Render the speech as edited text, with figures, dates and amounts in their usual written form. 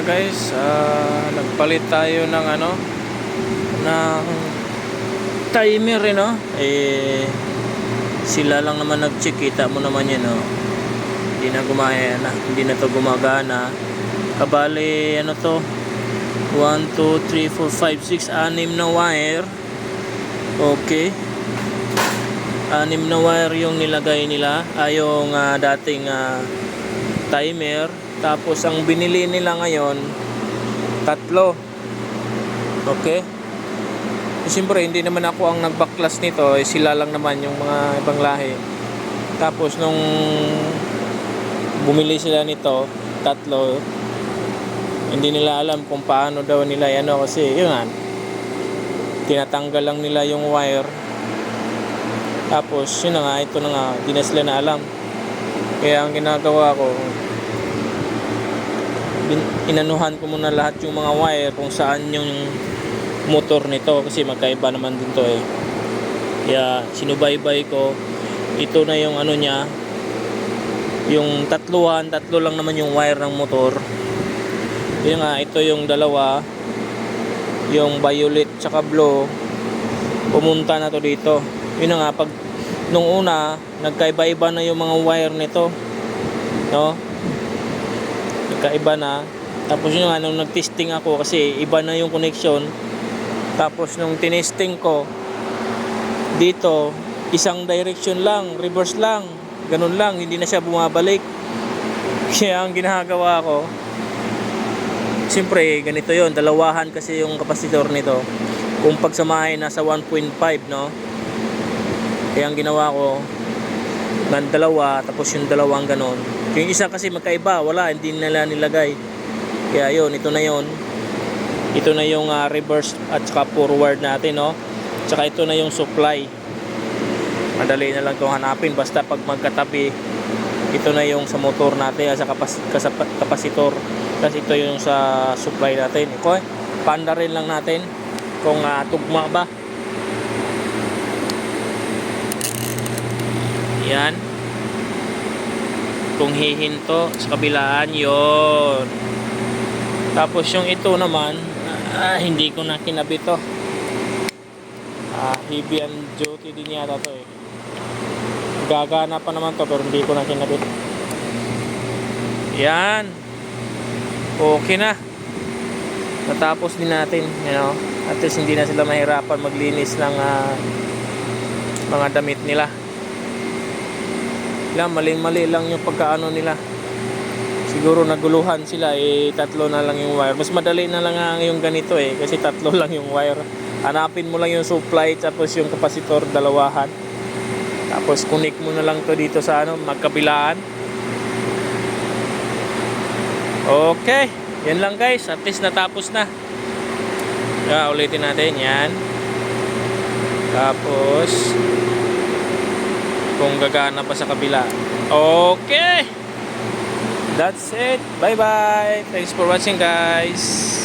nga guys, nagpalit tayo ng ng timer sila lang naman nag-check, kita mo naman yan hindi na to gumagana. Kabali to 1, 2, 3, 4, 5, 6 6 na wire. Okay, 6 na wire yung nilagay nila, yung dating timer. Tapos ang binili nila ngayon 3. Okay, siyempre hindi naman ako ang nagbaklas nito, sila lang naman yung mga ibang lahi. Tapos nung bumili sila nito 3, hindi nila alam kung paano daw nila kasi yun nga, tinatanggal lang nila yung wire. Tapos yun na nga, ito na nga, hindi na sila na alam. Kaya ang ginagawa ko, inanuhan ko muna lahat yung mga wire kung saan yung motor nito, kasi magkaiba naman din to Kaya sinubaybay ko. Ito na yung niya, yung 3 lang naman yung wire ng motor. Yun nga, ito yung dalawa, yung violet tsaka blue, pumunta na to dito. Yun na nga, pag nung una nagkaiba-iba na yung mga wire nito, nagkaiba na. Tapos yun nga, nung nag-testing ako, kasi iba na yung connection. Tapos nung tinesting ko dito, isang direction lang, reverse lang, ganun lang, hindi na siya bumabalik. Kaya ang ginagawa ko, siyempre ganito yon, dalawahan kasi yung kapasitor nito. Kung pagsamahin nasa 1.5, kaya ang ginawa ko ng dalawa, tapos yung dalawang ganon. Yung isa kasi magkaiba, wala, hindi nila nilagay. Kaya yun, ito na yun. Ito na yung reverse at saka forward natin, Tsaka ito na yung supply. Madali na lang itong hanapin, basta pag magkatabi. Ito na yung sa motor natin, sa kapasitor. Kasi ito yung sa supply natin. Okay, panda rin lang natin kung tugma ba. Yan. Kung hihinto sa kabilaan, yon. Tapos yung ito naman, hindi ko na kinabit to. Heavy and duty din yata to Gagana pa naman to, pero hindi ko na kinabit. Yan. Okay na. Natapos din natin, at least hindi na sila mahirapan maglinis ng mga damit nila. Maling-mali lang yung pagkaano nila. Siguro naguluhan sila, 3 na lang yung wire. Mas madali na lang yung ganito kasi 3 lang yung wire. Hanapin mo lang yung supply, tapos yung kapasitor dalawahan. Tapos connect mo na lang to dito sa magkabilaan. Okay, yan lang guys, at least natapos na. Ulitin natin yan. Tapos kung gagana pa sa kabila. Okay, that's it. Bye bye. Thanks for watching guys.